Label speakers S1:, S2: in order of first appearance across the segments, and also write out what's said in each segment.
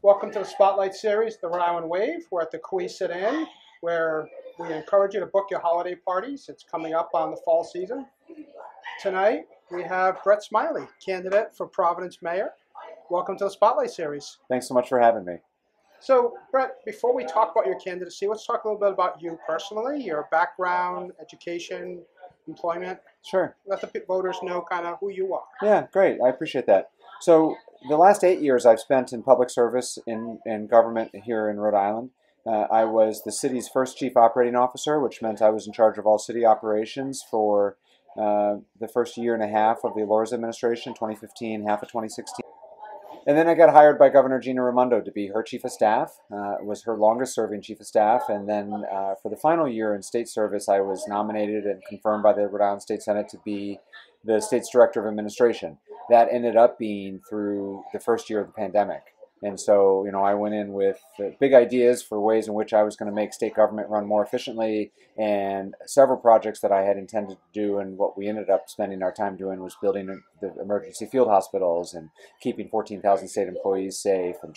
S1: Welcome to the Spotlight Series, the Rhode Island Wave. We're at the Queesit Inn, where we encourage you to book your holiday parties. It's coming up on the fall season. Tonight, we have Brett Smiley, candidate for Providence Mayor. Welcome to the Spotlight Series.
S2: Thanks so much for having me.
S1: So, Brett, before we talk about your candidacy, let's talk a little bit about you personally, your background, education, employment.
S2: Sure.
S1: Let the voters know kind of who you are.
S2: Yeah, great. I appreciate that. So the last 8 years I've spent in public service in government here in Rhode Island. I was the city's first chief operating officer, which meant I was in charge of all city operations for the first year and a half of the Elorza administration, 2015, half of 2016. And then I got hired by Governor Gina Raimondo to be her chief of staff. It was her longest serving chief of staff. And then for the final year in state service, I was nominated and confirmed by the Rhode Island State Senate to be the state's director of administration. That ended up being through the first year of the pandemic. And so, I went in with big ideas for ways in which I was going to make state government run more efficiently, and several projects that I had intended to do. And what we ended up spending our time doing was building the emergency field hospitals and keeping 14,000 state employees safe and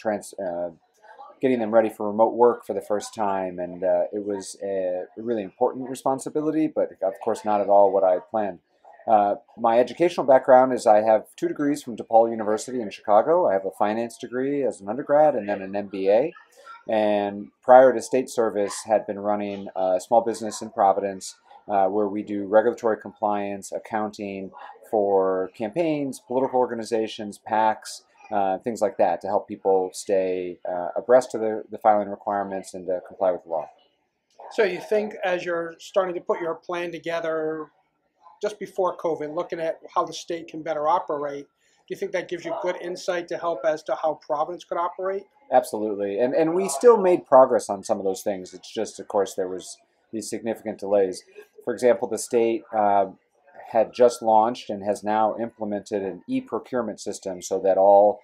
S2: getting them ready for remote work for the first time. And it was a really important responsibility, but of course not at all what I had planned. My educational background is I have 2 degrees from DePaul University in Chicago. I have a finance degree as an undergrad and then an MBA. And prior to state service, had been running a small business in Providence where we do regulatory compliance, accounting for campaigns, political organizations, PACs, things like that to help people stay abreast of the filing requirements and to comply with the law.
S1: So you think as you're starting to put your plan together just before COVID, looking at how the state can better operate, do you think that gives you good insight to help as to how Providence could operate?
S2: Absolutely. And we still made progress on some of those things. It's just, of course, there was these significant delays. For example, the state had just launched and has now implemented an e-procurement system so that all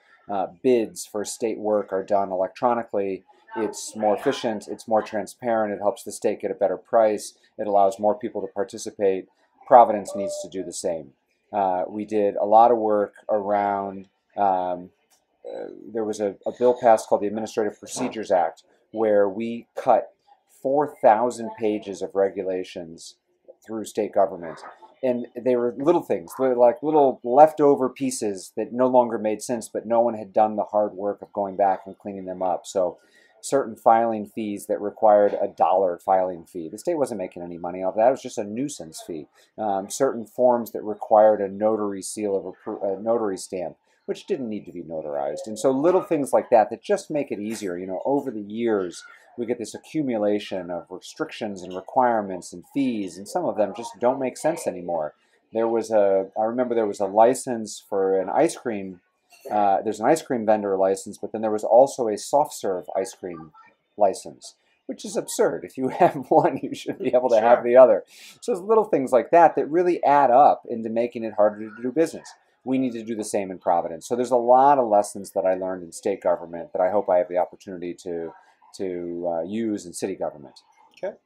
S2: bids for state work are done electronically. It's more efficient, it's more transparent, it helps the state get a better price, it allows more people to participate. Providence needs to do the same. We did a lot of work around, there was a bill passed called the Administrative Procedures Act, where we cut 4,000 pages of regulations through state government. And they were little things, like little leftover pieces that no longer made sense, but no one had done the hard work of going back and cleaning them up. So certain filing fees that required $1 filing fee. The state wasn't making any money off that. It was just a nuisance fee. Certain forms that required a notary seal of a notary stamp, which didn't need to be notarized. And so little things like that that just make it easier. Over the years, we get this accumulation of restrictions and requirements and fees, and some of them just don't make sense anymore. I remember there was a license for an ice cream. There's an ice cream vendor license, but then there was also a soft serve ice cream license, which is absurd. If you have one, you should be able to have the other. So there's little things like that that really add up into making it harder to do business. We need to do the same in Providence. So there's a lot of lessons that I learned in state government that I hope I have the opportunity to use in city government.
S1: Okay.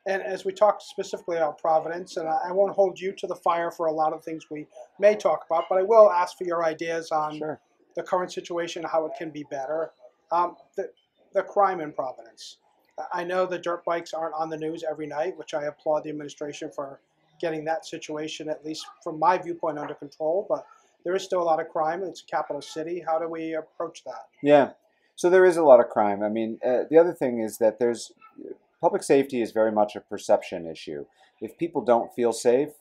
S1: And as we talk specifically about Providence, and I won't hold you to the fire for a lot of things we may talk about, but I will ask for your ideas on the current situation, how it can be better. The crime in Providence. I know the dirt bikes aren't on the news every night, which I applaud the administration for getting that situation, at least from my viewpoint, under control, but there is still a lot of crime. It's a capital city. How do we approach that?
S2: Yeah. So there is a lot of crime. I mean, the other thing is that public safety is very much a perception issue. If people don't feel safe,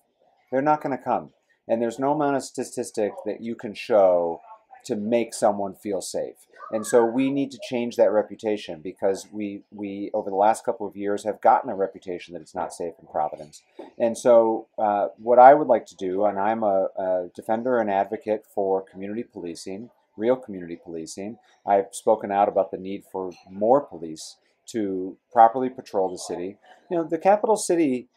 S2: they're not going to come. And there's no amount of statistic that you can show to make someone feel safe. And so we need to change that reputation because we over the last couple of years have gotten a reputation that it's not safe in Providence. And so what I would like to do, and I'm a defender and advocate for community policing, real community policing. I've spoken out about the need for more police to properly patrol the city. The capital city,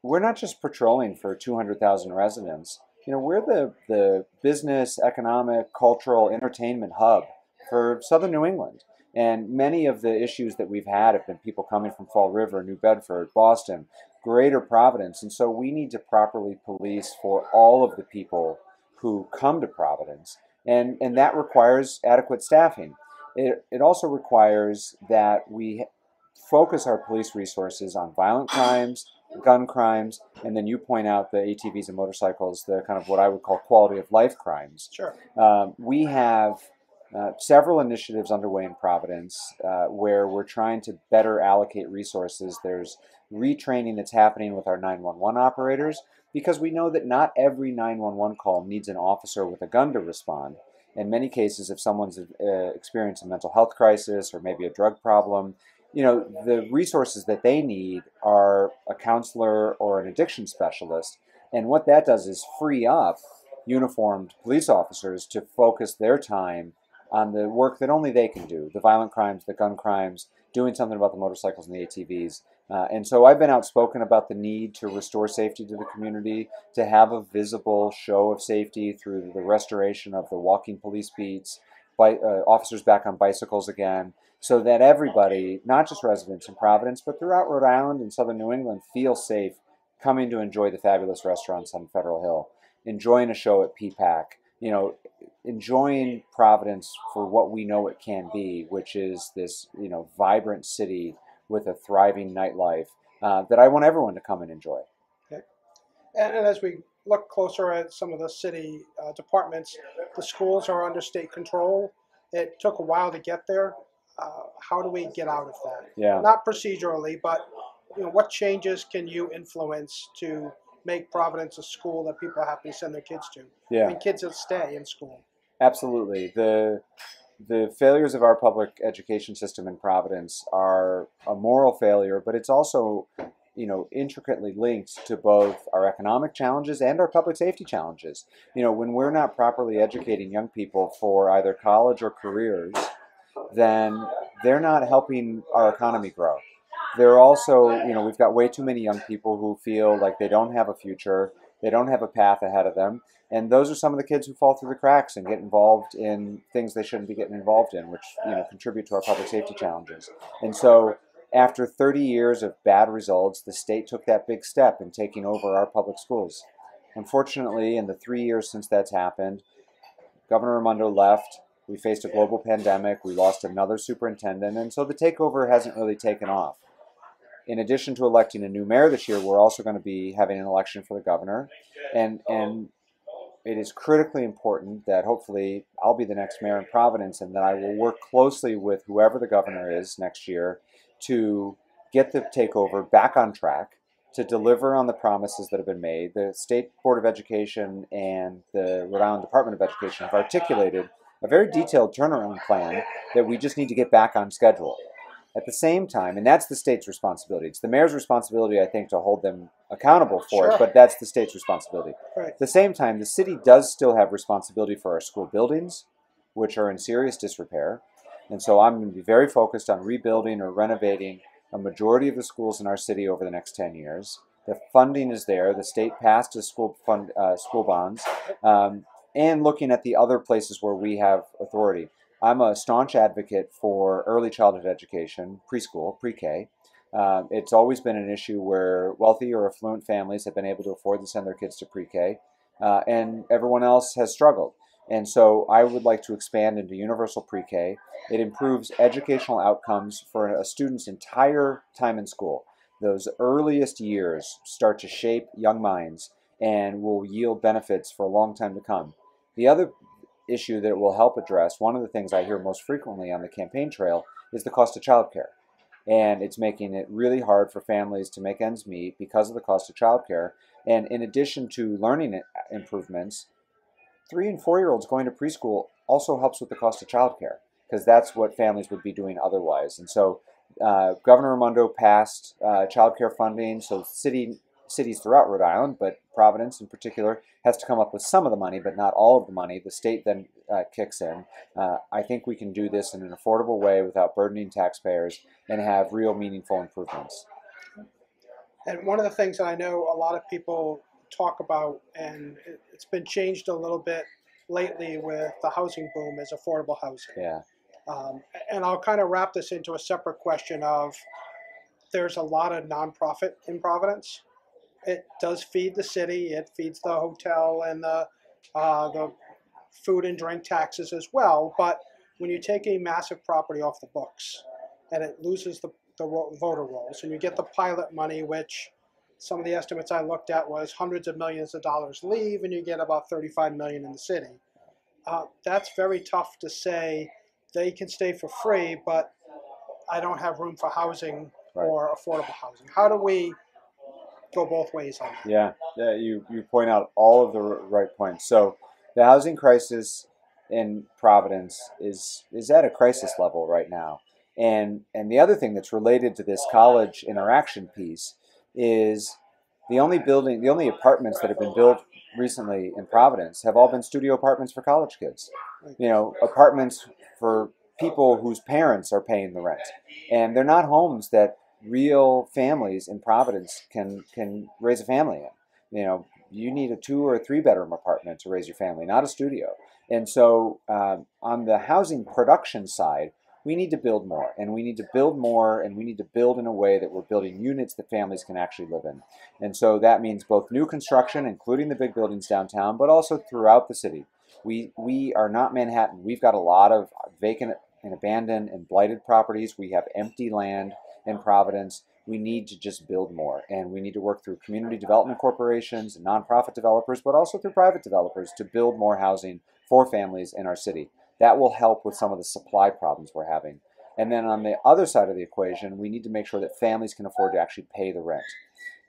S2: we're not just patrolling for 200,000 residents. We're the business, economic, cultural, entertainment hub for southern New England. And many of the issues that we've had have been people coming from Fall River, New Bedford, Boston, greater Providence. And so we need to properly police for all of the people who come to Providence. And that requires adequate staffing. It also requires that we focus our police resources on violent crimes, gun crimes, and then you point out the ATVs and motorcycles, the kind of what I would call quality of life crimes.
S1: Sure.
S2: We have several initiatives underway in Providence where we're trying to better allocate resources. There's retraining that's happening with our 911 operators because we know that not every 911 call needs an officer with a gun to respond. In many cases, if someone's experienced a mental health crisis or maybe a drug problem, the resources that they need are a counselor or an addiction specialist. And what that does is free up uniformed police officers to focus their time on the work that only they can do, the violent crimes, the gun crimes, doing something about the motorcycles and the ATVs. And so I've been outspoken about the need to restore safety to the community, to have a visible show of safety through the restoration of the walking police beats, officers back on bicycles again, so that everybody, not just residents in Providence, but throughout Rhode Island and southern New England, feel safe coming to enjoy the fabulous restaurants on Federal Hill, enjoying a show at PPAC, enjoying Providence for what we know it can be, which is this, vibrant city with a thriving nightlife that I want everyone to come and enjoy.
S1: Okay. And as we look closer at some of the city departments, the schools are under state control. It took a while to get there. How do we get out of that?
S2: Yeah.
S1: Not procedurally, but what changes can you influence to make Providence a school that people are happy to send their kids to?
S2: Yeah.
S1: And kids that stay in school.
S2: Absolutely. The failures of our public education system in Providence are a moral failure, but it's also, intricately linked to both our economic challenges and our public safety challenges. When we're not properly educating young people for either college or careers, then they're not helping our economy grow. They're also, we've got way too many young people who feel like they don't have a future, they don't have a path ahead of them, and those are some of the kids who fall through the cracks and get involved in things they shouldn't be getting involved in, which contribute to our public safety challenges. And so after 30 years of bad results, the state took that big step in taking over our public schools. Unfortunately, in the 3 years since that's happened, Governor Raimondo left. We faced a global pandemic. We lost another superintendent. And so the takeover hasn't really taken off. In addition to electing a new mayor this year, we're also going to be having an election for the governor. And it is critically important that hopefully I'll be the next mayor in Providence and that I will work closely with whoever the governor is next year to get the takeover back on track, to deliver on the promises that have been made. The State Board of Education and the Rhode Island Department of Education have articulated a very detailed turnaround plan that we just need to get back on schedule. At the same time, and that's the state's responsibility. It's the mayor's responsibility, I think, to hold them accountable for
S1: Sure.
S2: it, but that's the state's responsibility.
S1: Right.
S2: At the same time, the city does still have responsibility for our school buildings, which are in serious disrepair. And so I'm going to be very focused on rebuilding or renovating a majority of the schools in our city over the next 10 years. The funding is there. The state passed a school bonds, and looking at the other places where we have authority. I'm a staunch advocate for early childhood education, preschool, pre-K. It's always been an issue where wealthy or affluent families have been able to afford to send their kids to pre-K, and everyone else has struggled. And so I would like to expand into universal pre-K. It improves educational outcomes for a student's entire time in school. Those earliest years start to shape young minds and will yield benefits for a long time to come. The other issue that it will help address, one of the things I hear most frequently on the campaign trail, is the cost of childcare. And it's making it really hard for families to make ends meet because of the cost of childcare. And in addition to learning improvements, 3- and 4-year-olds going to preschool also helps with the cost of childcare, because that's what families would be doing otherwise. And so Governor Raimondo passed childcare funding, so cities throughout Rhode Island, but Providence in particular, has to come up with some of the money, but not all of the money. The state then kicks in. I think we can do this in an affordable way without burdening taxpayers and have real meaningful improvements.
S1: And one of the things that I know a lot of people talk about, and it's been changed a little bit lately with the housing boom, is affordable housing.
S2: Yeah.
S1: And I'll kind of wrap this into a separate question of, there's a lot of nonprofit in Providence. It does feed the city. It feeds the hotel and the food and drink taxes as well. But when you take a massive property off the books and it loses the voter rolls, and you get the pilot money, which some of the estimates I looked at was hundreds of millions of dollars leave, and you get about 35 million in the city. That's very tough to say they can stay for free, but I don't have room for housing or affordable housing. How do we go both ways on that?
S2: Yeah, you point out all of the right points. So the housing crisis in Providence is at a crisis level right now. And the other thing that's related to this college interaction piece is the only apartments that have been built recently in Providence have all been studio apartments for college kids. You know, apartments for people whose parents are paying the rent. And they're not homes that real families in Providence can raise a family in. You know, you need a 2 or 3 bedroom apartment to raise your family, not a studio. And so on the housing production side, we need to build more, and we need to build more, and we need to build in a way that we're building units that families can actually live in. And so that means both new construction, including the big buildings downtown, but also throughout the city. We are not Manhattan. We've got a lot of vacant and abandoned and blighted properties. We have empty land in Providence. We need to just build more, and we need to work through community development corporations and nonprofit developers, but also through private developers to build more housing for families in our city. That will help with some of the supply problems we're having. And then on the other side of the equation, we need to make sure that families can afford to actually pay the rent.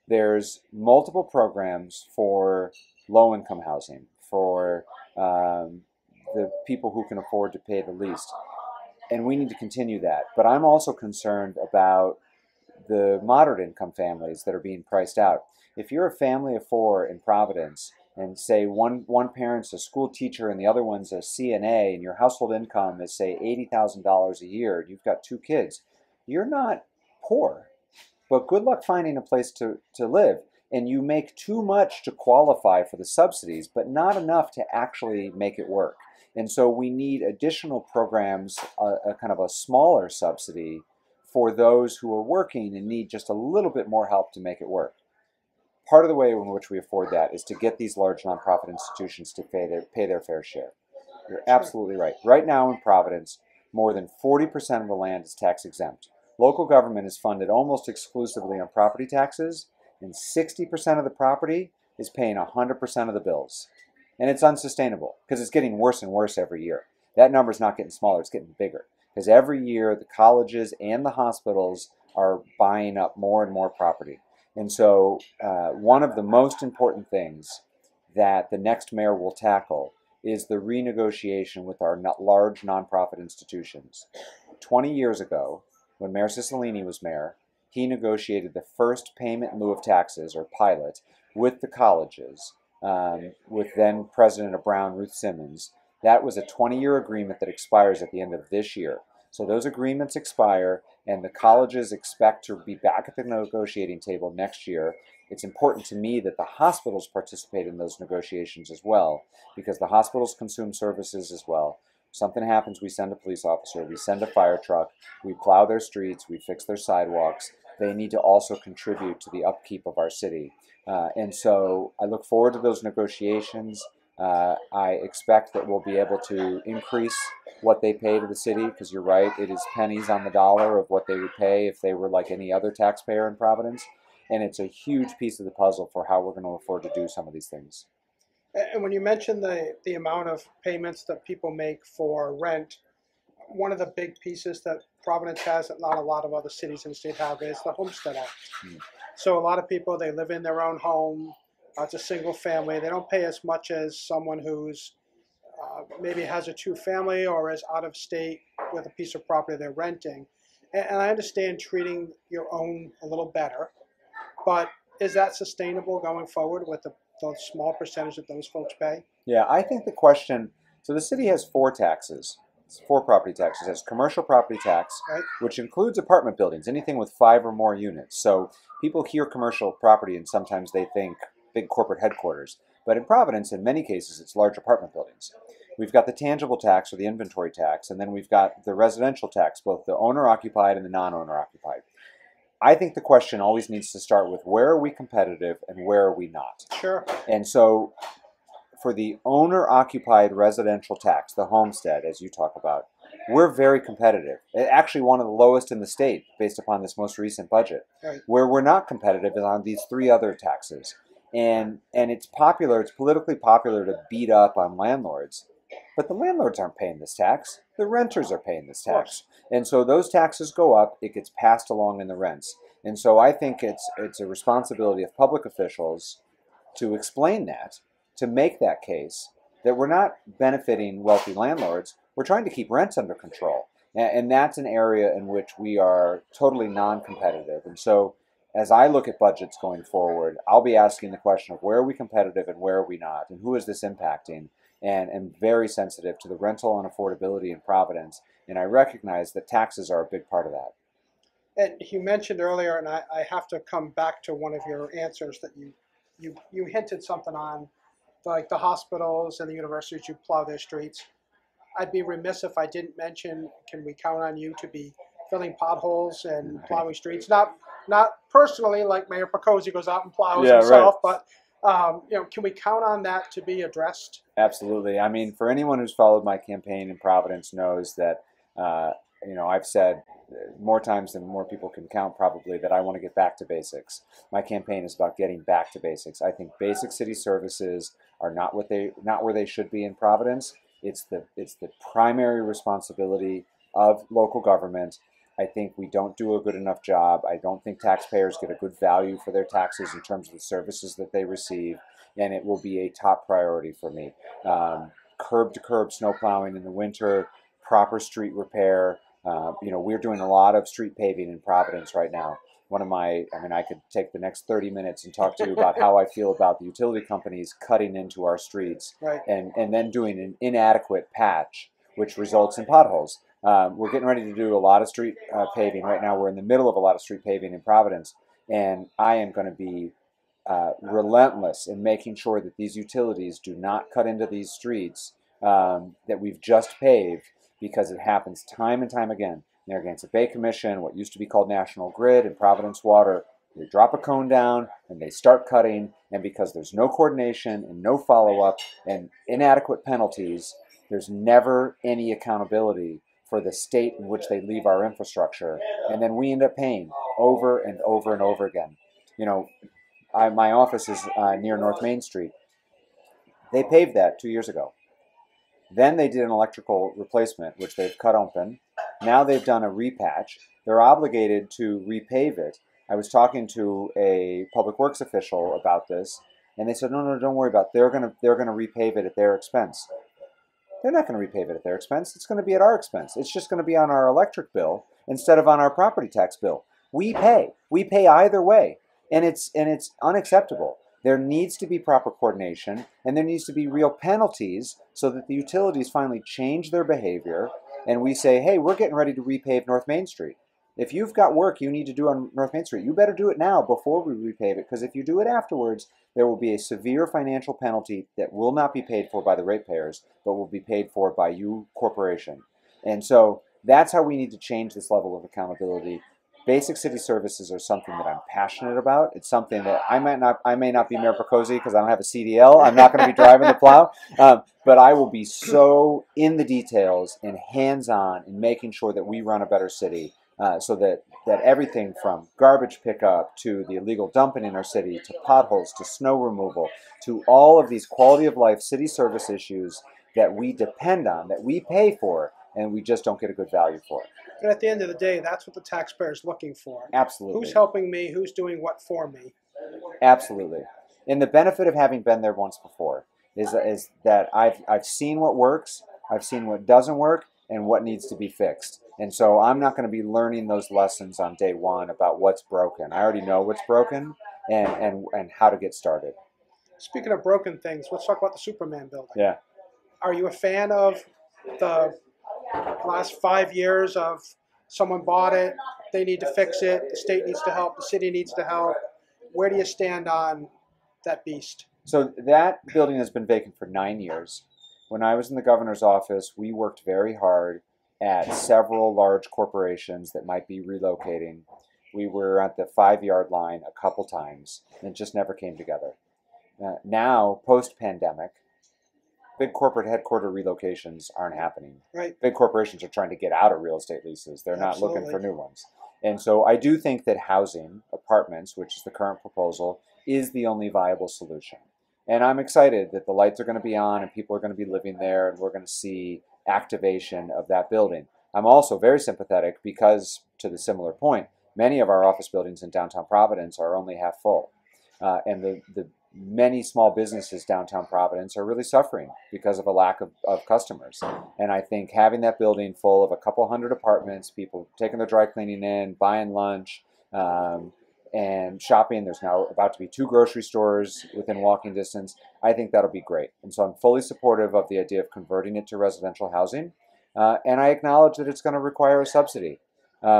S2: There's multiple programs for low-income housing, for the people who can afford to pay the least. And we need to continue that. But I'm also concerned about the moderate income families that are being priced out. If you're a family of 4 in Providence, and say one parent's a school teacher and the other one's a CNA, and your household income is, say, $80,000 a year, and you've got 2 kids, you're not poor. But good luck finding a place to live. And you make too much to qualify for the subsidies, but not enough to actually make it work. And so we need additional programs, a kind of a smaller subsidy for those who are working and need just a little bit more help to make it work. Part of the way in which we afford that is to get these large nonprofit institutions to pay their fair share. You're absolutely right. Right now in Providence, more than 40% of the land is tax exempt. Local government is funded almost exclusively on property taxes, and 60% of the property is paying 100% of the bills. And it's unsustainable because it's getting worse and worse every year. That number's not getting smaller, it's getting bigger. Because every year the colleges and the hospitals are buying up more and more property. And so one of the most important things that the next mayor will tackle is the renegotiation with our large nonprofit institutions. 20 years ago, when Mayor Cicilline was mayor, he negotiated the first payment in lieu of taxes, or pilot, with the colleges, with then President of Brown, Ruth Simmons. That was a 20-year agreement that expires at the end of this year. So those agreements expire, and the colleges expect to be back at the negotiating table next year. It's important to me that the hospitals participate in those negotiations as well, because the hospitals consume services as well. If something happens, we send a police officer, we send a fire truck, we plow their streets, we fix their sidewalks. They need to also contribute to the upkeep of our city. And so I look forward to those negotiations. I expect that we'll be able to increase what they pay to the city, because you're right, it is pennies on the dollar of what they would pay if they were like any other taxpayer in Providence. And it's a huge piece of the puzzle for how we're going to afford to do some of these things.
S1: And when you mention the amount of payments that people make for rent, one of the big pieces that Providence has that not a lot of other cities in the state have is the Homestead Act. So a lot of people, they live in their own home. It's a single family. They don't pay as much as someone who's maybe has a 2-family or is out of state with a piece of property they're renting. And I understand treating your own a little better, but is that sustainable going forward with the small percentage that those folks pay?
S2: Yeah, I think the question, so the city has 4 taxes. It's 4 property taxes. It has commercial property tax, right, which includes apartment buildings, anything with 5 or more units. So people hear commercial property and sometimes they think big corporate headquarters. But in Providence, in many cases, it's large apartment buildings. We've got the tangible tax, or the inventory tax, and then we've got the residential tax, both the owner-occupied and the non-owner-occupied. I think the question always needs to start with, where are we competitive and where are we not?
S1: Sure.
S2: And so for the owner-occupied residential tax, the homestead, as you talk about, we're very competitive. Actually, one of the lowest in the state based upon this most recent budget.
S1: Right.
S2: Where we're not competitive is on these 3 other taxes. And it's politically popular to beat up on landlords. But the landlords aren't paying this tax. The renters are paying this tax. And so those taxes go up, it gets passed along in the rents. And so I think it's a responsibility of public officials to explain that, to make that case, that we're not benefiting wealthy landlords, we're trying to keep rents under control. And that's an area in which we are totally non-competitive. And so as I look at budgets going forward, I'll be asking the question of where are we competitive and where are we not, and who is this impacting? And am very sensitive to the rental and affordability in Providence, and I recognize that taxes are a big part of that.
S1: And you mentioned earlier, and I have to come back to one of your answers that you hinted something on, like the hospitals and the universities, you plow their streets. I'd be remiss if I didn't mention, can we count on you to be filling potholes and plowing streets? Not personally, like Mayor Picozzi goes out and plows himself, but can we count on that to be addressed?
S2: Absolutely. I mean, for anyone who's followed my campaign in Providence knows that I've said more times than more people can count probably that I want to get back to basics. My campaign is about getting back to basics. I think basic city services are not where they should be in Providence. It's the primary responsibility of local government. I think we don't do a good enough job. I don't think taxpayers get a good value for their taxes in terms of the services that they receive, and it will be a top priority for me. Curb-to-curb snow plowing in the winter, proper street repair. We're doing a lot of street paving in Providence right now. I could take the next 30 minutes and talk to you about how I feel about the utility companies cutting into our streets,
S1: right,
S2: and then doing an inadequate patch, which results in potholes. We're getting ready to do a lot of street paving right now. We're in the middle of a lot of street paving in Providence, and I am going to be relentless in making sure that these utilities do not cut into these streets that we've just paved, because it happens time and time again. Narragansett Bay Commission, what used to be called National Grid, and Providence Water, they drop a cone down and they start cutting, and because there's no coordination and no follow-up and inadequate penalties, there's never any accountability for the state in which they leave our infrastructure, and then we end up paying over and over and over again. My office is near North Main Street. They paved that 2 years ago. Then they did an electrical replacement, which they've cut open. Now they've done a repatch. They're obligated to repave it. I was talking to a public works official about this, and they said, no, don't worry about it. They're gonna repave it at their expense. They're not going to repave it at their expense. It's going to be at our expense. It's just going to be on our electric bill instead of on our property tax bill. We pay either way, and it's unacceptable. There needs to be proper coordination, and there needs to be real penalties so that the utilities finally change their behavior, and we say, hey, we're getting ready to repave North Main Street. If you've got work you need to do on North Main Street, you better do it now before we repave it, because if you do it afterwards, there will be a severe financial penalty that will not be paid for by the ratepayers, but will be paid for by you, corporation. And so that's how we need to change this level of accountability. Basic city services are something that I'm passionate about. It's something that I may not be Mayor Picozzi because I don't have a CDL. I'm not going to be driving the plow, but I will be so in the details and hands-on in making sure that we run a better city, so that everything from garbage pickup to the illegal dumping in our city to potholes to snow removal to all of these quality of life city service issues that we depend on, that we pay for, and we just don't get a good value for it.
S1: But at the end of the day, that's what the taxpayer is looking for.
S2: Absolutely.
S1: Who's helping me? Who's doing what for me?
S2: Absolutely. And the benefit of having been there once before is that I've seen what works, I've seen what doesn't work, and what needs to be fixed. And so I'm not going to be learning those lessons on day one about what's broken. I already know what's broken and how to get started.
S1: Speaking of broken things, let's talk about the Superman building.
S2: Yeah.
S1: Are you a fan of the last 5 years of someone bought it, they need to fix it, the state needs to help, the city needs to help? Where do you stand on that beast?
S2: So that building has been vacant for 9 years. When I was in the governor's office, we worked very hard at several large corporations that might be relocating. We were at the 5-yard line a couple times, and it just never came together. Now, post-pandemic, big corporate headquarter relocations aren't happening.
S1: Right.
S2: Big corporations are trying to get out of real estate leases. They're not looking for new ones. And so I do think that housing, apartments, which is the current proposal, is the only viable solution. And I'm excited that the lights are going to be on and people are going to be living there and we're going to see activation of that building. I'm also very sympathetic because, to the similar point, many of our office buildings in downtown Providence are only half full. And the many small businesses downtown Providence are really suffering because of a lack of customers. And I think having that building full of a couple hundred apartments, people taking their dry cleaning in, buying lunch, and shopping. There's now about to be 2 grocery stores within walking distance. I think that'll be great. And so I'm fully supportive of the idea of converting it to residential housing. And I acknowledge that it's going to require a subsidy.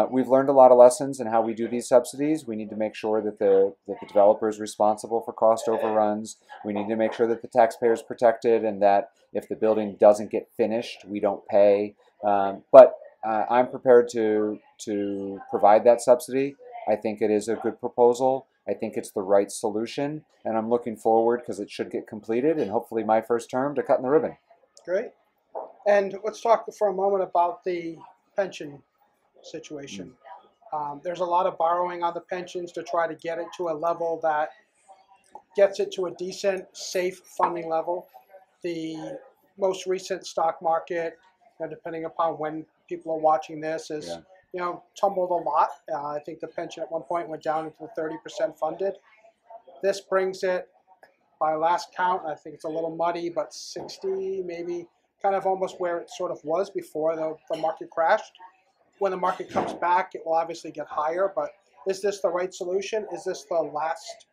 S2: We've learned a lot of lessons in how we do these subsidies. We need to make sure that the developer is responsible for cost overruns. We need to make sure that the taxpayer is protected and that if the building doesn't get finished, we don't pay. But I'm prepared to provide that subsidy. I think it is a good proposal. I think it's the right solution. And I'm looking forward, because it should get completed, and hopefully my first term, to cutting the ribbon.
S1: Great. And let's talk for a moment about the pension situation. There's a lot of borrowing on the pensions to try to get it to a level that gets it to a decent, safe funding level. The most recent stock market, depending upon when people are watching this, is tumbled a lot. I think the pension at one point went down to 30% funded. This brings it, by last count, I think it's a little muddy, but 60, maybe, kind of almost where it sort of was before the market crashed. When the market comes back, it will obviously get higher, but is this the right solution? Is this the last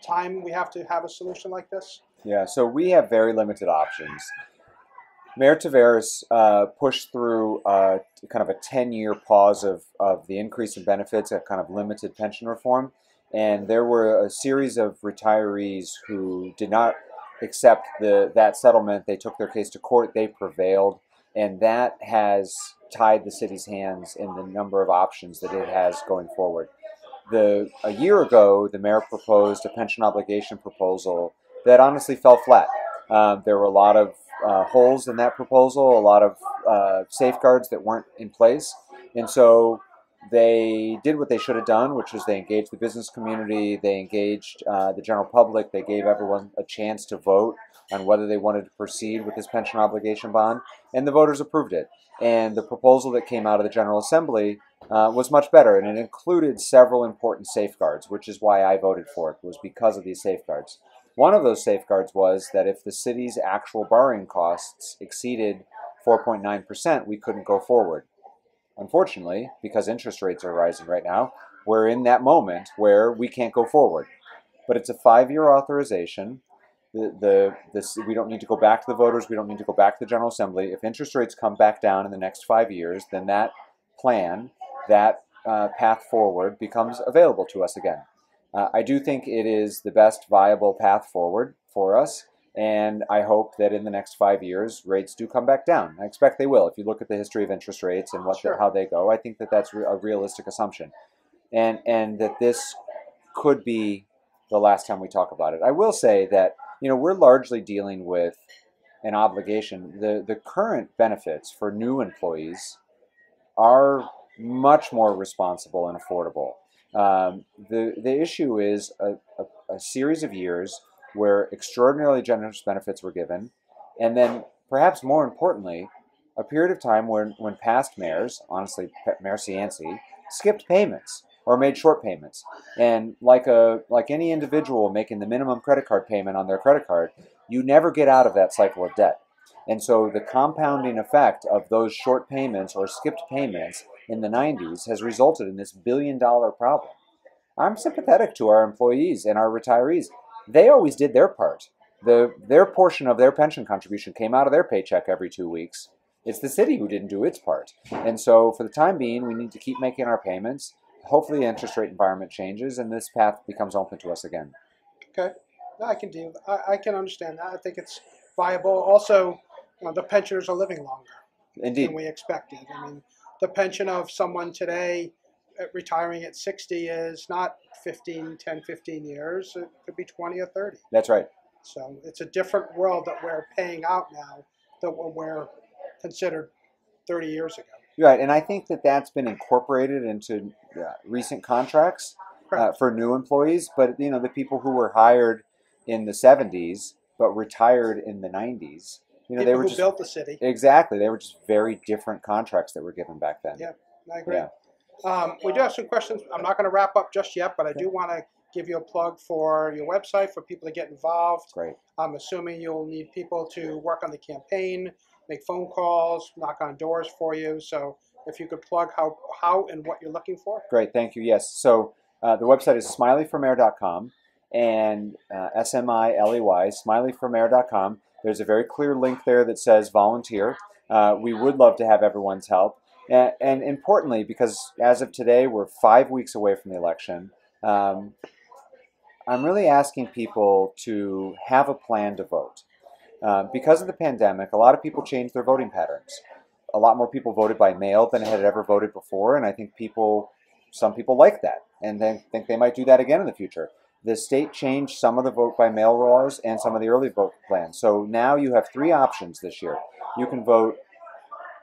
S1: time we have to have a solution like this?
S2: Yeah, so we have very limited options. Mayor Taveras pushed through kind of a 10-year pause of the increase in benefits, a kind of limited pension reform. And there were a series of retirees who did not accept that settlement. They took their case to court. They prevailed. And that has tied the city's hands in the number of options that it has going forward. A year ago, the mayor proposed a pension obligation proposal that honestly fell flat. There were a lot of holes in that proposal, a lot of safeguards that weren't in place. And so they did what they should have done, which was they engaged the business community, they engaged the general public, they gave everyone a chance to vote on whether they wanted to proceed with this pension obligation bond, and the voters approved it. And the proposal that came out of the General Assembly was much better, and it included several important safeguards, which is why I voted for it, was because of these safeguards. One of those safeguards was that if the city's actual borrowing costs exceeded 4.9%, we couldn't go forward. Unfortunately, because interest rates are rising right now, we're in that moment where we can't go forward. But it's a 5-year authorization. We don't need to go back to the voters. We don't need to go back to the General Assembly. If interest rates come back down in the next 5 years, then that plan, that path forward becomes available to us again. I do think it is the best viable path forward for us, and I hope that in the next 5 years, rates do come back down. I expect they will. If you look at the history of interest rates and how they go, I think that that's a realistic assumption, and that this could be the last time we talk about it. I will say that we're largely dealing with an obligation. The current benefits for new employees are much more responsible and affordable. The issue is a series of years where extraordinarily generous benefits were given, and then perhaps more importantly, a period of time when past mayors, honestly, Mayor Cianci, skipped payments or made short payments. And like any individual making the minimum credit card payment on their credit card, you never get out of that cycle of debt. And so the compounding effect of those short payments or skipped payments in the 90s has resulted in this billion-dollar problem. I'm sympathetic to our employees and our retirees. They always did their part. Their portion of their pension contribution came out of their paycheck every 2 weeks. It's the city who didn't do its part. And so for the time being, we need to keep making our payments. Hopefully the interest rate environment changes and this path becomes open to us again.
S1: Okay. I can understand that. I think it's viable. Also, the pensioners are living longer than we expected. I mean, the pension of someone today retiring at 60 is not 15 years. It could be 20 or 30.
S2: That's right.
S1: So it's a different world that we're paying out now than what we're considered 30 years ago.
S2: Right, and I think that that's been incorporated into recent contracts for new employees. But the people who were hired in the 70s but retired in the 90s, they were
S1: who
S2: just
S1: built the city.
S2: Exactly, they were just very different contracts that were given back then.
S1: Yeah, I agree.
S2: Yeah.
S1: We do have some questions. I'm not going to wrap up just yet, but I do want to give you a plug for your website for people to get involved.
S2: Great.
S1: I'm assuming you'll need people to work on the campaign, make phone calls, knock on doors for you. So if you could plug how and what you're looking for.
S2: Great, thank you. Yes, so the website is smileyformayor.com and SMILEY, smileyformayor.com. There's a very clear link there that says volunteer. We would love to have everyone's help. And importantly, because as of today, we're 5 weeks away from the election, I'm really asking people to have a plan to vote. Because of the pandemic, a lot of people changed their voting patterns. A lot more people voted by mail than had ever voted before, and I think some people like that, and then think they might do that again in the future. The state changed some of the vote by mail laws and some of the early vote plans. So now you have 3 options this year. You can vote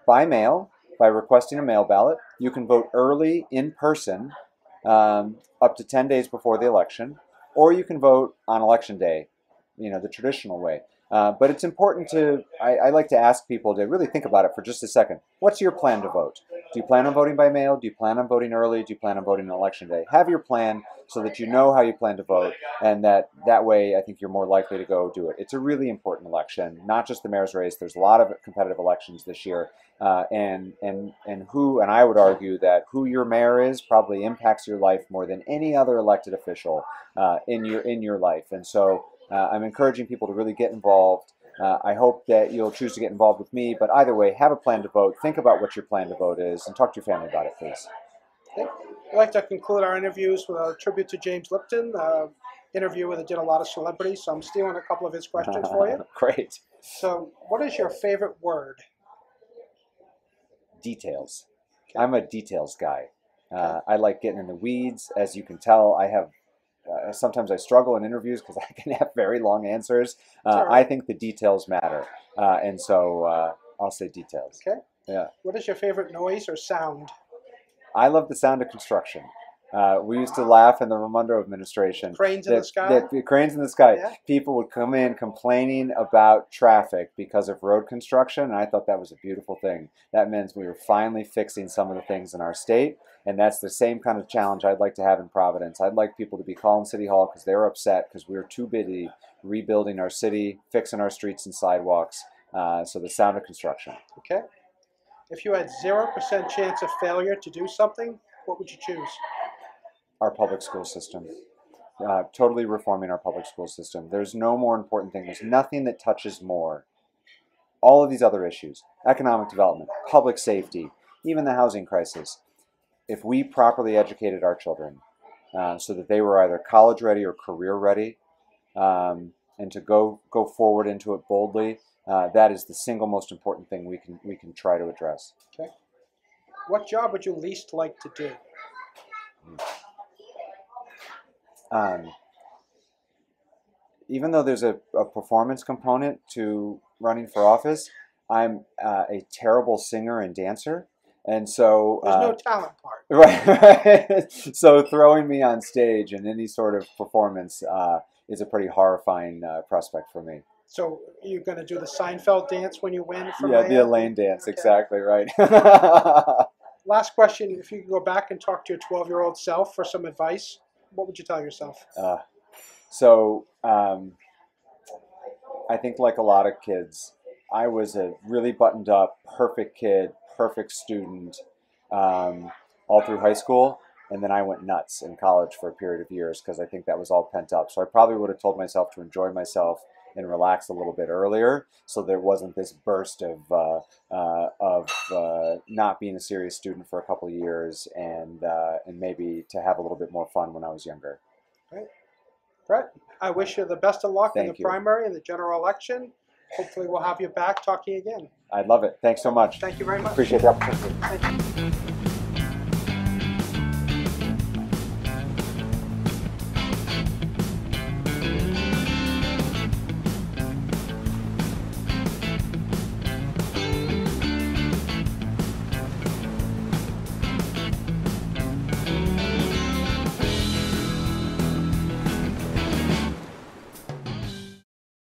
S2: by mail by requesting a mail ballot. You can vote early in person up to 10 days before the election, or you can vote on election day, the traditional way. But it's important I like to ask people to really think about it for just a second. What's your plan to vote? Do you plan on voting by mail? Do you plan on voting early? Do you plan on voting on election day? Have your plan so that you know how you plan to vote, and that way I think you're more likely to go do it. It's a really important election, not just the mayor's race. There's a lot of competitive elections this year, and I would argue that who your mayor is probably impacts your life more than any other elected official in your life. And so I'm encouraging people to really get involved. I hope that you'll choose to get involved with me, but either way, have a plan to vote. Think about what your plan to vote is, and talk to your family about it, please.
S1: Okay. I'd like to conclude our interviews with a tribute to James Lipton, interview that did a lot of celebrities, so I'm stealing a couple of his questions for you.
S2: Great.
S1: So what is your favorite word?
S2: Details. Okay. I'm a details guy. I like getting in the weeds. As you can tell, I have sometimes I struggle in interviews because I can have very long answers. Right. I think the details matter, and so I'll say details.
S1: Okay.
S2: Yeah.
S1: What is your favorite noise or sound?
S2: I love the sound of construction. We used to laugh in the Raimondo administration.
S1: Cranes in the sky?
S2: The cranes in the sky.
S1: Yeah.
S2: People would come in complaining about traffic because of road construction, and I thought that was a beautiful thing. That means we were finally fixing some of the things in our state, and that's the same kind of challenge I'd like to have in Providence. I'd like people to be calling City Hall because they're upset because we're too busy rebuilding our city, fixing our streets and sidewalks. So the sound of construction.
S1: Okay. If you had 0% chance of failure to do something, what would you choose?
S2: Our public school system. Totally reforming our public school system. There's no more important thing. There's nothing that touches more all of these other issues: economic development, public safety, even the housing crisis. If we properly educated our children so that they were either college ready or career ready, and to go forward into it boldly, that is the single most important thing we can try to address.
S1: Okay. What job would you least like to do?
S2: Even though there's a performance component to running for office, I'm a terrible singer and dancer, and so
S1: there's no talent part.
S2: Right. So throwing me on stage in any sort of performance is a pretty horrifying prospect for me.
S1: So you're going to do the Seinfeld dance when you win for
S2: Yeah,
S1: mayor?
S2: the Elaine dance, okay. Exactly right.
S1: Last question: if you could go back and talk to your 12-year-old self for some advice, what would you tell yourself?
S2: I think, like a lot of kids, I was a really buttoned up, perfect kid, perfect student, all through high school, and then I went nuts in college for a period of years because I think that was all pent up. So I probably would have told myself to enjoy myself and relax a little bit earlier, so there wasn't this burst of not being a serious student for a couple of years, and maybe to have a little bit more fun when I was younger.
S1: Right. Brett, I wish you the best of luck in the
S2: Thank you.
S1: primary and the general election. Hopefully we'll have you back talking again.
S2: I'd love it. Thanks so much.
S1: Thank you very much.
S2: Appreciate the opportunity.
S1: Thank you.